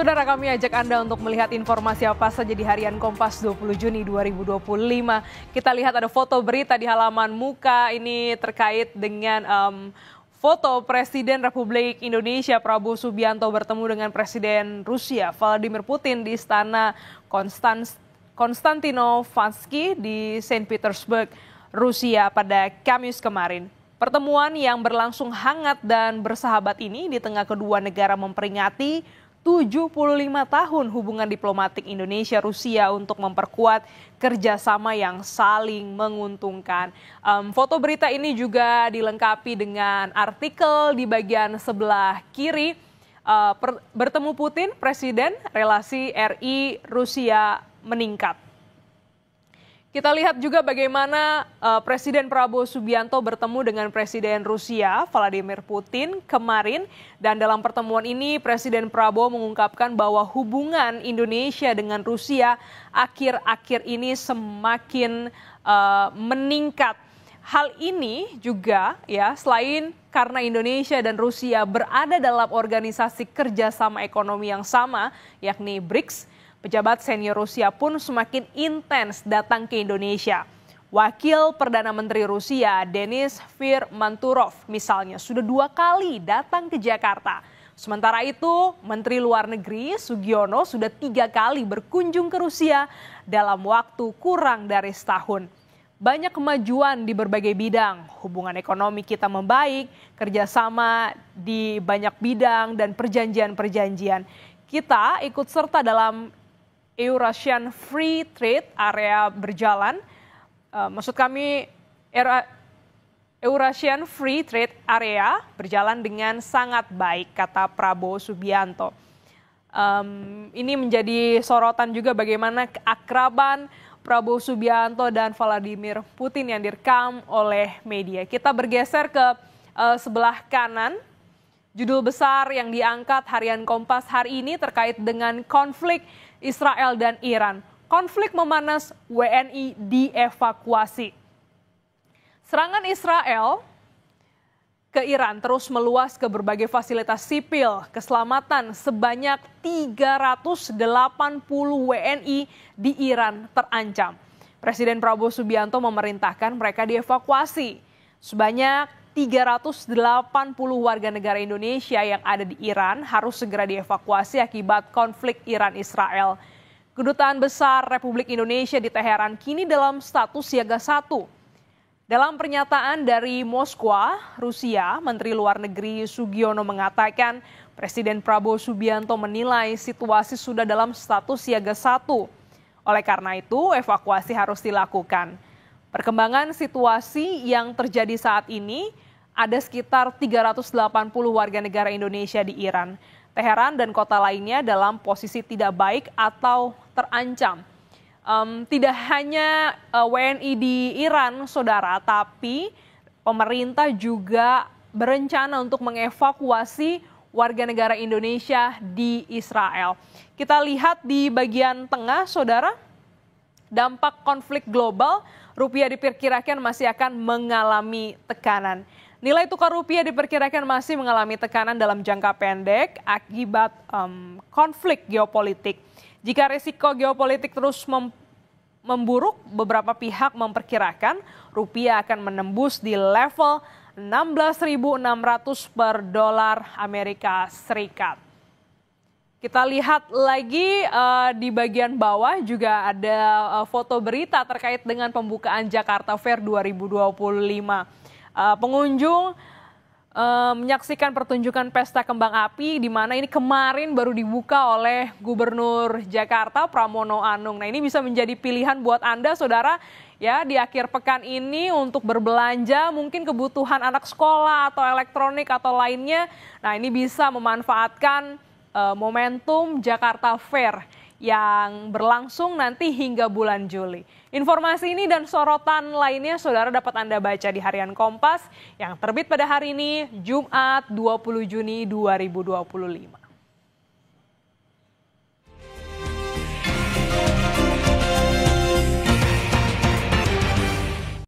Saudara, kami ajak Anda untuk melihat informasi apa saja di harian Kompas 20 Juni 2025. Kita lihat ada foto berita di halaman muka, ini terkait dengan foto Presiden Republik Indonesia Prabowo Subianto bertemu dengan Presiden Rusia Vladimir Putin di Istana Konstantinovansky di Saint Petersburg, Rusia pada Kamis kemarin. Pertemuan yang berlangsung hangat dan bersahabat ini di tengah kedua negara memperingati 75 tahun hubungan diplomatik Indonesia-Rusia untuk memperkuat kerjasama yang saling menguntungkan. Foto berita ini juga dilengkapi dengan artikel di bagian sebelah kiri. Bertemu Putin, Presiden, relasi RI-Rusia meningkat. Kita lihat juga bagaimana Presiden Prabowo Subianto bertemu dengan Presiden Rusia Vladimir Putin kemarin. Dan dalam pertemuan ini Presiden Prabowo mengungkapkan bahwa hubungan Indonesia dengan Rusia akhir-akhir ini semakin meningkat. Hal ini juga ya selain karena Indonesia dan Rusia berada dalam organisasi kerjasama ekonomi yang sama yakni BRICS. Pejabat senior Rusia pun semakin intens datang ke Indonesia. Wakil Perdana Menteri Rusia Denis Firmanturov misalnya sudah 2 kali datang ke Jakarta. Sementara itu Menteri Luar Negeri Sugiono sudah 3 kali berkunjung ke Rusia dalam waktu kurang dari setahun. Banyak kemajuan di berbagai bidang, hubungan ekonomi kita membaik, kerjasama di banyak bidang dan perjanjian-perjanjian. Kita ikut serta dalam Eurasian Free Trade Area berjalan, Eurasian Free Trade Area berjalan dengan sangat baik, kata Prabowo Subianto. Ini menjadi sorotan juga bagaimana keakraban Prabowo Subianto dan Vladimir Putin yang direkam oleh media. Kita bergeser ke sebelah kanan. Judul besar yang diangkat harian Kompas hari ini terkait dengan konflik Israel dan Iran. Konflik memanas, WNI dievakuasi. Serangan Israel ke Iran terus meluas ke berbagai fasilitas sipil keselamatan. Sebanyak 380 WNI di Iran terancam. Presiden Prabowo Subianto memerintahkan mereka dievakuasi. Sebanyak 380 warga negara Indonesia yang ada di Iran harus segera dievakuasi akibat konflik Iran-Israel. Kedutaan Besar Republik Indonesia di Teheran kini dalam status siaga 1. Dalam pernyataan dari Moskwa, Rusia, Menteri Luar Negeri Sugiono mengatakan Presiden Prabowo Subianto menilai situasi sudah dalam status siaga 1. Oleh karena itu, evakuasi harus dilakukan. Perkembangan situasi yang terjadi saat ini, ada sekitar 380 warga negara Indonesia di Iran. Teheran dan kota lainnya dalam posisi tidak baik atau terancam. Tidak hanya WNI di Iran, saudara, tapi pemerintah juga berencana untuk mengevakuasi warga negara Indonesia di Israel. Kita lihat di bagian tengah, saudara, dampak konflik global, rupiah diperkirakan masih akan mengalami tekanan. Nilai tukar rupiah diperkirakan masih mengalami tekanan dalam jangka pendek akibat konflik geopolitik. Jika risiko geopolitik terus memburuk, beberapa pihak memperkirakan rupiah akan menembus di level 16.600 per dolar Amerika Serikat. Kita lihat lagi di bagian bawah juga ada foto berita terkait dengan pembukaan Jakarta Fair 2025. Pengunjung menyaksikan pertunjukan pesta kembang api di mana ini kemarin baru dibuka oleh Gubernur Jakarta Pramono Anung. Nah, ini bisa menjadi pilihan buat Anda, saudara, ya di akhir pekan ini untuk berbelanja mungkin kebutuhan anak sekolah atau elektronik atau lainnya. Nah, ini bisa memanfaatkan momentum Jakarta Fair yang berlangsung nanti hingga bulan Juli. Informasi ini dan sorotan lainnya saudara dapat Anda baca di harian Kompas yang terbit pada hari ini Jumat 20 Juni 2025.